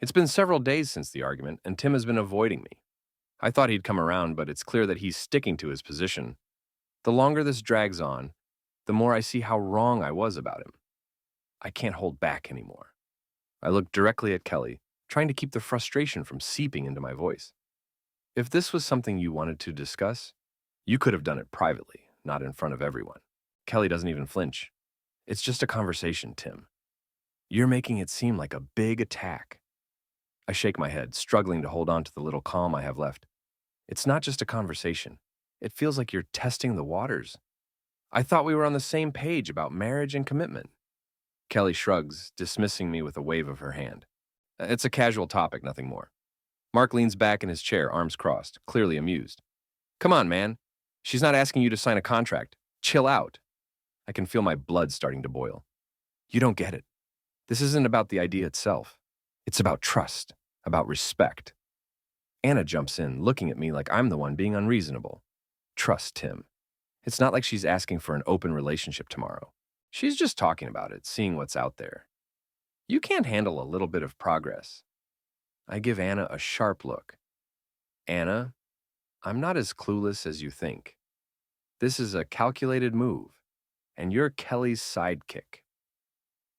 It's been several days since the argument, and Tim has been avoiding me. I thought he'd come around, but it's clear that he's sticking to his position. The longer this drags on, the more I see how wrong I was about him. I can't hold back anymore. I look directly at Kelly, trying to keep the frustration from seeping into my voice. If this was something you wanted to discuss, you could have done it privately, not in front of everyone. Kelly doesn't even flinch. It's just a conversation, Tim. You're making it seem like a big attack. I shake my head, struggling to hold on to the little calm I have left. It's not just a conversation. It feels like you're testing the waters. I thought we were on the same page about marriage and commitment. Kelly shrugs, dismissing me with a wave of her hand. It's a casual topic, nothing more. Mark leans back in his chair, arms crossed, clearly amused. Come on, man. She's not asking you to sign a contract. Chill out. I can feel my blood starting to boil. You don't get it. This isn't about the idea itself. It's about trust, about respect. Anna jumps in, looking at me like I'm the one being unreasonable. Trust Tim. It's not like she's asking for an open relationship tomorrow. She's just talking about it, seeing what's out there. You can't handle a little bit of progress. I give Anna a sharp look. Anna, I'm not as clueless as you think. This is a calculated move, and you're Kelly's sidekick.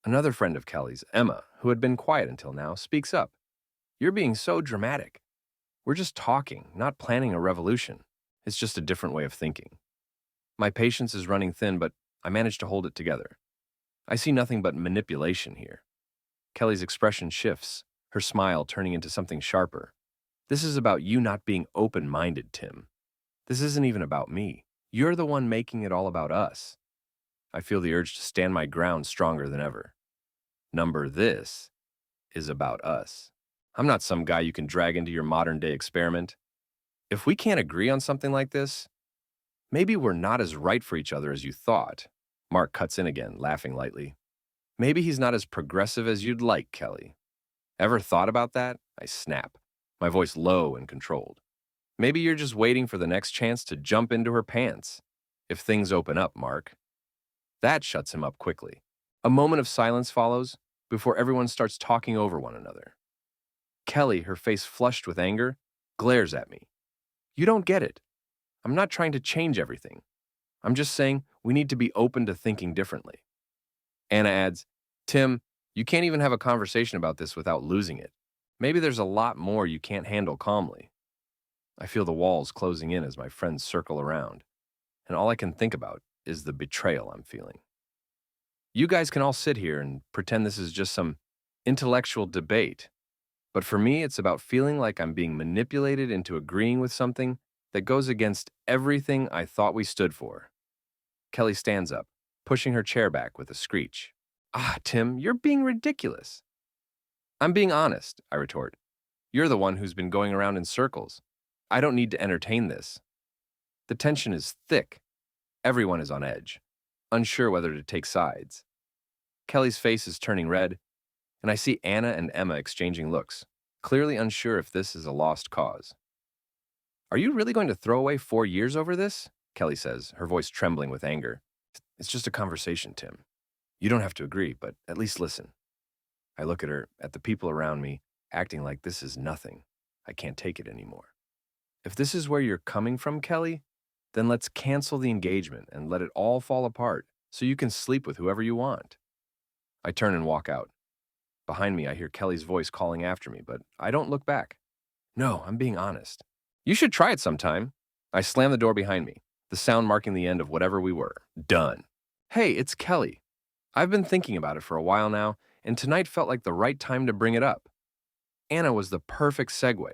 Another friend of Kelly's, Emma, who had been quiet until now, speaks up. You're being so dramatic. We're just talking, not planning a revolution. It's just a different way of thinking. My patience is running thin, but I manage to hold it together. I see nothing but manipulation here. Kelly's expression shifts, her smile turning into something sharper. This is about you not being open-minded, Tim. This isn't even about me. You're the one making it all about us. I feel the urge to stand my ground stronger than ever. This is about us. I'm not some guy you can drag into your modern-day experiment. If we can't agree on something like this, maybe we're not as right for each other as you thought. Mark cuts in again, laughing lightly. Maybe he's not as progressive as you'd like, Kelly. Ever thought about that? I snap, my voice low and controlled. Maybe you're just waiting for the next chance to jump into her pants. If things open up, Mark. That shuts him up quickly. A moment of silence follows before everyone starts talking over one another. Kelly, her face flushed with anger, glares at me. You don't get it. I'm not trying to change everything. I'm just saying we need to be open to thinking differently. Anna adds, Tim, you can't even have a conversation about this without losing it. Maybe there's a lot more you can't handle calmly. I feel the walls closing in as my friends circle around, and all I can think about is the betrayal I'm feeling. You guys can all sit here and pretend this is just some intellectual debate, but for me, it's about feeling like I'm being manipulated into agreeing with something that goes against everything I thought we stood for. Kelly stands up, pushing her chair back with a screech. Ah, Tim, you're being ridiculous. I'm being honest, I retort. You're the one who's been going around in circles. I don't need to entertain this. The tension is thick. Everyone is on edge, unsure whether to take sides. Kelly's face is turning red, and I see Anna and Emma exchanging looks, clearly unsure if this is a lost cause. Are you really going to throw away 4 years over this? Kelly says, her voice trembling with anger. It's just a conversation, Tim. You don't have to agree, but at least listen. I look at her, at the people around me, acting like this is nothing. I can't take it anymore. If this is where you're coming from, Kelly, then let's cancel the engagement and let it all fall apart so you can sleep with whoever you want. I turn and walk out. Behind me, I hear Kelly's voice calling after me, but I don't look back. No, I'm being honest. You should try it sometime. I slam the door behind me, the sound marking the end of whatever we were. Done. Hey, it's Kelly. I've been thinking about it for a while now, and tonight felt like the right time to bring it up. Anna was the perfect segue.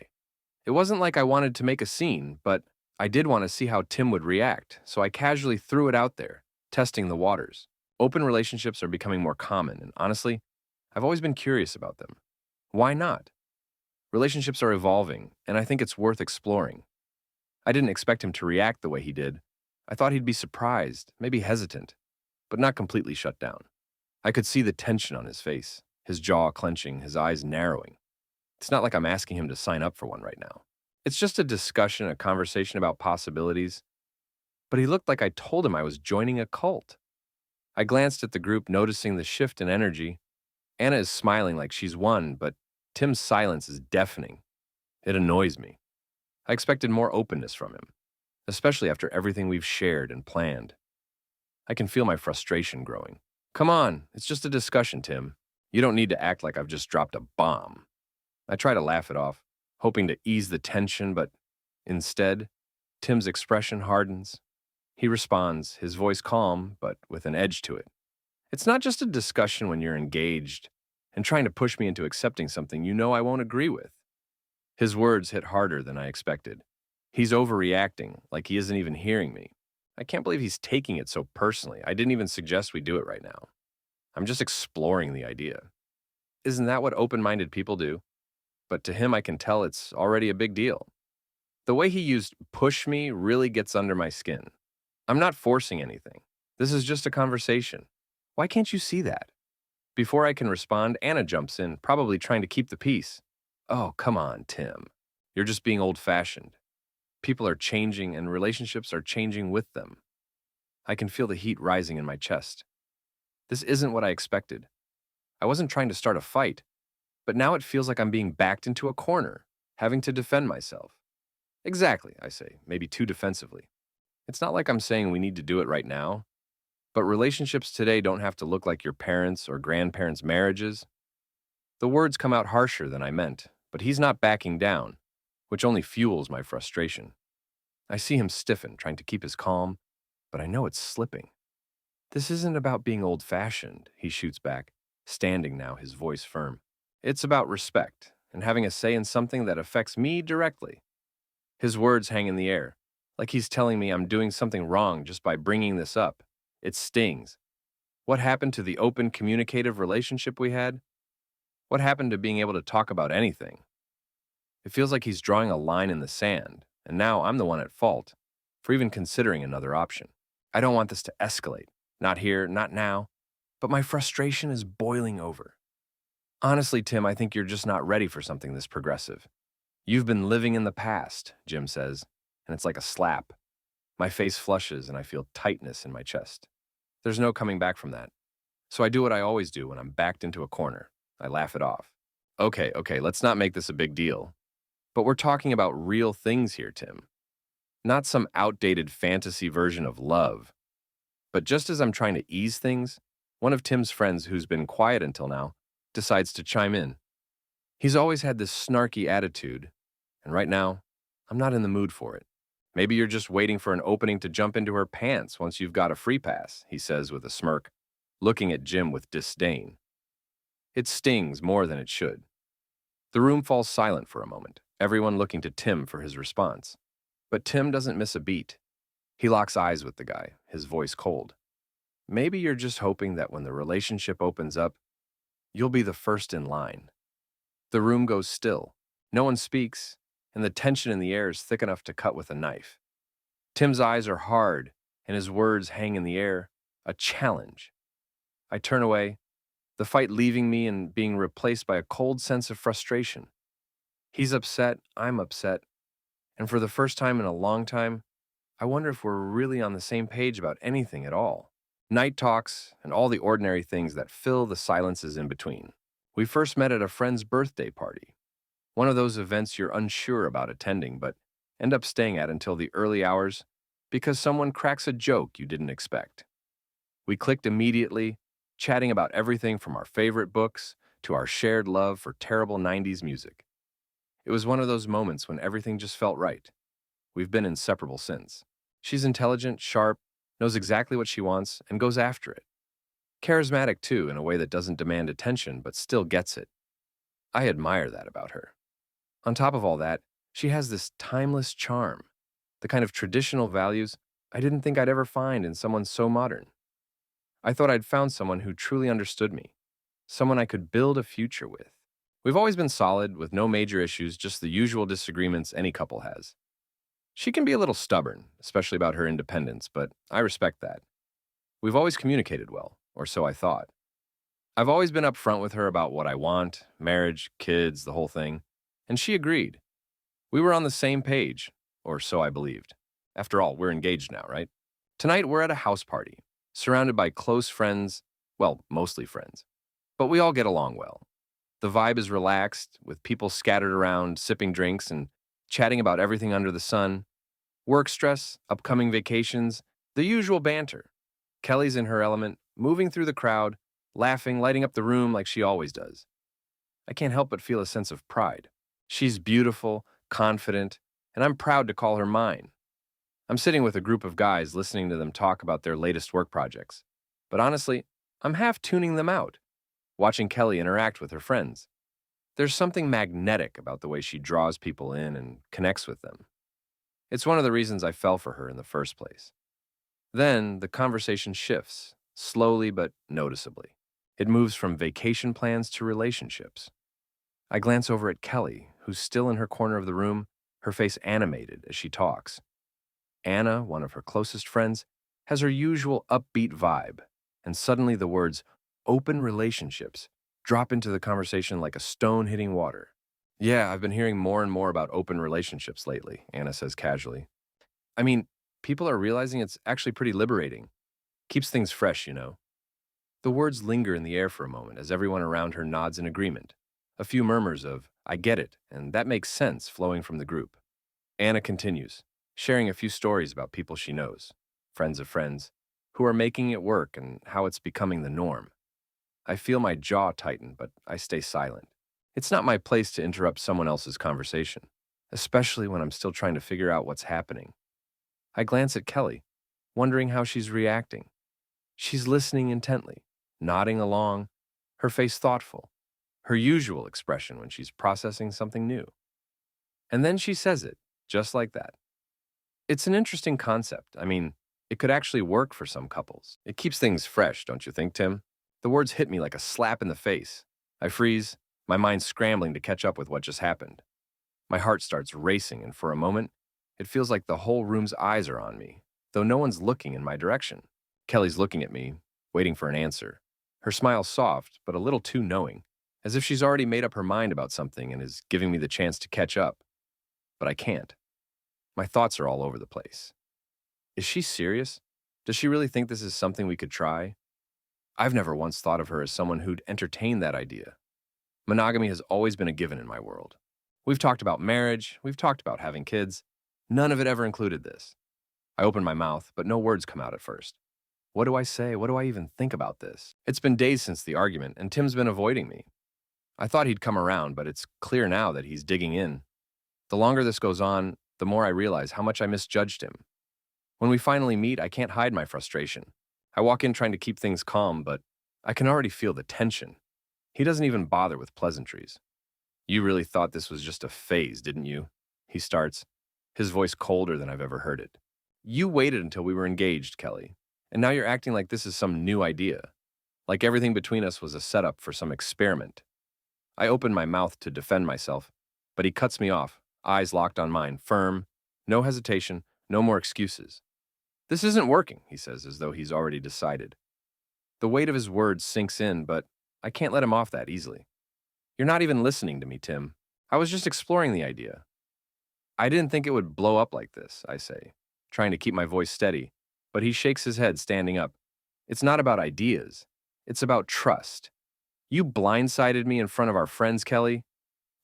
It wasn't like I wanted to make a scene, but I did want to see how Tim would react, so I casually threw it out there, testing the waters. Open relationships are becoming more common, and honestly, I've always been curious about them. Why not? Relationships are evolving, and I think it's worth exploring. I didn't expect him to react the way he did. I thought he'd be surprised, maybe hesitant, but not completely shut down. I could see the tension on his face, his jaw clenching, his eyes narrowing. It's not like I'm asking him to sign up for one right now. It's just a discussion, a conversation about possibilities. But he looked like I told him I was joining a cult. I glanced at the group, noticing the shift in energy. Anna is smiling like she's won, but Tim's silence is deafening. It annoys me. I expected more openness from him, especially after everything we've shared and planned. I can feel my frustration growing. Come on, it's just a discussion, Tim. You don't need to act like I've just dropped a bomb. I try to laugh it off, hoping to ease the tension, but instead, Tim's expression hardens. He responds, his voice calm, but with an edge to it. It's not just a discussion when you're engaged and trying to push me into accepting something you know I won't agree with. His words hit harder than I expected. He's overreacting, like he isn't even hearing me. I can't believe he's taking it so personally. I didn't even suggest we do it right now. I'm just exploring the idea. Isn't that what open-minded people do? But to him, I can tell it's already a big deal. The way he used push me really gets under my skin. I'm not forcing anything. This is just a conversation. Why can't you see that? Before I can respond, Anna jumps in, probably trying to keep the peace. Oh, come on, Tim. You're just being old-fashioned. People are changing and relationships are changing with them. I can feel the heat rising in my chest. This isn't what I expected. I wasn't trying to start a fight, but now it feels like I'm being backed into a corner, having to defend myself. Exactly, I say, maybe too defensively. It's not like I'm saying we need to do it right now, but relationships today don't have to look like your parents' or grandparents' marriages. The words come out harsher than I meant, but he's not backing down, which only fuels my frustration. I see him stiffen, trying to keep his calm, but I know it's slipping. This isn't about being old-fashioned, he shoots back, standing now, his voice firm. It's about respect and having a say in something that affects me directly. His words hang in the air, like he's telling me I'm doing something wrong just by bringing this up. It stings. What happened to the open, communicative relationship we had? What happened to being able to talk about anything? It feels like he's drawing a line in the sand, and now I'm the one at fault for even considering another option. I don't want this to escalate. Not here, not now. But my frustration is boiling over. Honestly, Tim, I think you're just not ready for something this progressive. You've been living in the past, Jim says, and it's like a slap. My face flushes and I feel tightness in my chest. There's no coming back from that. So I do what I always do when I'm backed into a corner. I laugh it off. Okay, let's not make this a big deal. But we're talking about real things here, Tim. Not some outdated fantasy version of love. But just as I'm trying to ease things, one of Tim's friends who's been quiet until now decides to chime in. He's always had this snarky attitude, and right now, I'm not in the mood for it. Maybe you're just waiting for an opening to jump into her pants once you've got a free pass, he says with a smirk, looking at Jim with disdain. It stings more than it should. The room falls silent for a moment, everyone looking to Tim for his response. But Tim doesn't miss a beat. He locks eyes with the guy, his voice cold. Maybe you're just hoping that when the relationship opens up, you'll be the first in line. The room goes still. No one speaks, and the tension in the air is thick enough to cut with a knife. Tim's eyes are hard, and his words hang in the air, a challenge. I turn away, the fight leaving me and being replaced by a cold sense of frustration. He's upset, I'm upset, and for the first time in a long time, I wonder if we're really on the same page about anything at all. Night talks and all the ordinary things that fill the silences in between. We first met at a friend's birthday party. One of those events you're unsure about attending, but end up staying at until the early hours because someone cracks a joke you didn't expect. We clicked immediately, chatting about everything from our favorite books to our shared love for terrible 90s music. It was one of those moments when everything just felt right. We've been inseparable since. She's intelligent, sharp, knows exactly what she wants, and goes after it. Charismatic, too, in a way that doesn't demand attention, but still gets it. I admire that about her. On top of all that, she has this timeless charm, the kind of traditional values I didn't think I'd ever find in someone so modern. I thought I'd found someone who truly understood me, someone I could build a future with. We've always been solid, with no major issues, just the usual disagreements any couple has. She can be a little stubborn, especially about her independence, but I respect that. We've always communicated well, or so I thought. I've always been upfront with her about what I want, marriage, kids, the whole thing, and she agreed. We were on the same page, or so I believed. After all, we're engaged now, right? Tonight, we're at a house party, surrounded by close friends, well, mostly friends. But we all get along well. The vibe is relaxed, with people scattered around, sipping drinks and chatting about everything under the sun. Work stress, upcoming vacations, the usual banter. Kelly's in her element, moving through the crowd, laughing, lighting up the room like she always does. I can't help but feel a sense of pride. She's beautiful, confident, and I'm proud to call her mine. I'm sitting with a group of guys listening to them talk about their latest work projects. But honestly, I'm half tuning them out, watching Kelly interact with her friends. There's something magnetic about the way she draws people in and connects with them. It's one of the reasons I fell for her in the first place. Then the conversation shifts, slowly but noticeably. It moves from vacation plans to relationships. I glance over at Kelly, who's still in her corner of the room, her face animated as she talks. Anna, one of her closest friends, has her usual upbeat vibe, and suddenly the words open relationships drop into the conversation like a stone hitting water. Yeah, I've been hearing more and more about open relationships lately, Anna says casually. I mean, people are realizing it's actually pretty liberating. Keeps things fresh, you know. The words linger in the air for a moment as everyone around her nods in agreement. A few murmurs of, I get it, and that makes sense flowing from the group. Anna continues, sharing a few stories about people she knows, friends of friends, who are making it work and how it's becoming the norm. I feel my jaw tighten, but I stay silent. It's not my place to interrupt someone else's conversation, especially when I'm still trying to figure out what's happening. I glance at Kelly, wondering how she's reacting. She's listening intently, nodding along, her face thoughtful, her usual expression when she's processing something new. And then she says it, just like that. It's an interesting concept. I mean, it could actually work for some couples. It keeps things fresh, don't you think, Tim? The words hit me like a slap in the face. I freeze, my mind scrambling to catch up with what just happened. My heart starts racing, and for a moment, it feels like the whole room's eyes are on me, though no one's looking in my direction. Kelly's looking at me, waiting for an answer. Her smile soft, but a little too knowing, as if she's already made up her mind about something and is giving me the chance to catch up. But I can't. My thoughts are all over the place. Is she serious? Does she really think this is something we could try? I've never once thought of her as someone who'd entertain that idea. Monogamy has always been a given in my world. We've talked about marriage, we've talked about having kids. None of it ever included this. I open my mouth, but no words come out at first. What do I say? What do I even think about this? It's been days since the argument, and Tim's been avoiding me. I thought he'd come around, but it's clear now that he's digging in. The longer this goes on, the more I realize how much I misjudged him. When we finally meet, I can't hide my frustration. I walk in trying to keep things calm, but I can already feel the tension. He doesn't even bother with pleasantries. You really thought this was just a phase, didn't you? He starts, his voice colder than I've ever heard it. You waited until we were engaged, Kelly, and now you're acting like this is some new idea, like everything between us was a setup for some experiment. I open my mouth to defend myself, but he cuts me off, eyes locked on mine, firm, no hesitation, no more excuses. This isn't working, he says, as though he's already decided. The weight of his words sinks in, but I can't let him off that easily. You're not even listening to me, Tim. I was just exploring the idea. I didn't think it would blow up like this, I say, trying to keep my voice steady, but he shakes his head, standing up. It's not about ideas. It's about trust. You blindsided me in front of our friends, Kelly.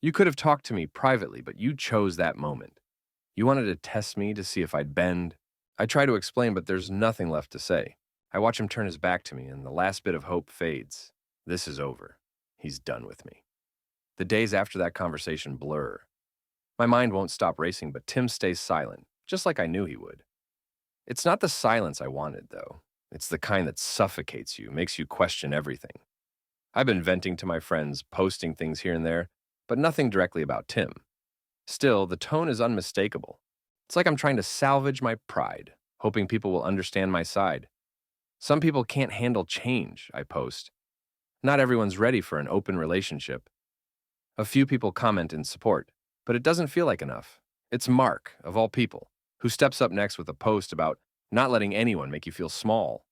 You could have talked to me privately, but you chose that moment. You wanted to test me to see if I'd bend. I try to explain, but there's nothing left to say. I watch him turn his back to me, and the last bit of hope fades. This is over. He's done with me. The days after that conversation blur. My mind won't stop racing, but Tim stays silent, just like I knew he would. It's not the silence I wanted, though. It's the kind that suffocates you, makes you question everything. I've been venting to my friends, posting things here and there, but nothing directly about Tim. Still, the tone is unmistakable. It's like I'm trying to salvage my pride, hoping people will understand my side. Some people can't handle change, I post. Not everyone's ready for an open relationship. A few people comment in support, but it doesn't feel like enough. It's Mark, of all people, who steps up next with a post about not letting anyone make you feel small.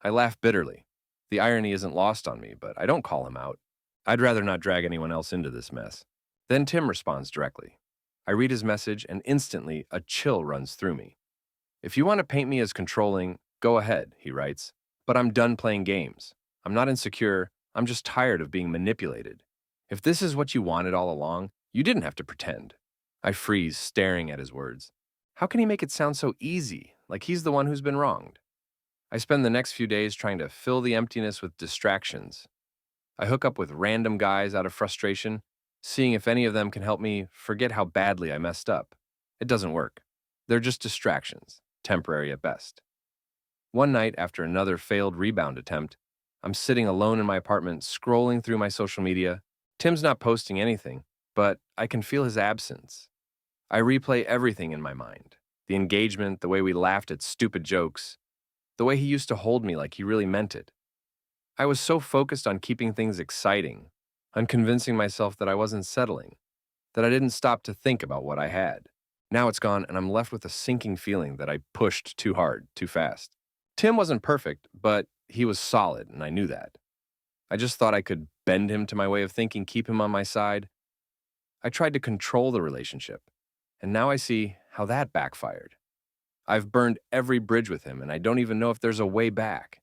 I laugh bitterly. The irony isn't lost on me, but I don't call him out. I'd rather not drag anyone else into this mess. Then Tim responds directly. I read his message, and instantly a chill runs through me. If you want to paint me as controlling, go ahead, he writes. But I'm done playing games. I'm not insecure. I'm just tired of being manipulated. If this is what you wanted all along, you didn't have to pretend. I freeze, staring at his words. How can he make it sound so easy, like he's the one who's been wronged? I spend the next few days trying to fill the emptiness with distractions. I hook up with random guys out of frustration, seeing if any of them can help me forget how badly I messed up. It doesn't work. They're just distractions, temporary at best. One night, after another failed rebound attempt, I'm sitting alone in my apartment scrolling through my social media. Tim's not posting anything, but I can feel his absence. I replay everything in my mind: the engagement, the way we laughed at stupid jokes, the way he used to hold me like he really meant it. I was so focused on keeping things exciting, on convincing myself that I wasn't settling, that I didn't stop to think about what I had. Now it's gone, and I'm left with a sinking feeling that I pushed too hard, too fast. Tim wasn't perfect, but he was solid, and I knew that. I just thought I could bend him to my way of thinking, keep him on my side. I tried to control the relationship, and now I see how that backfired. I've burned every bridge with him, and I don't even know if there's a way back.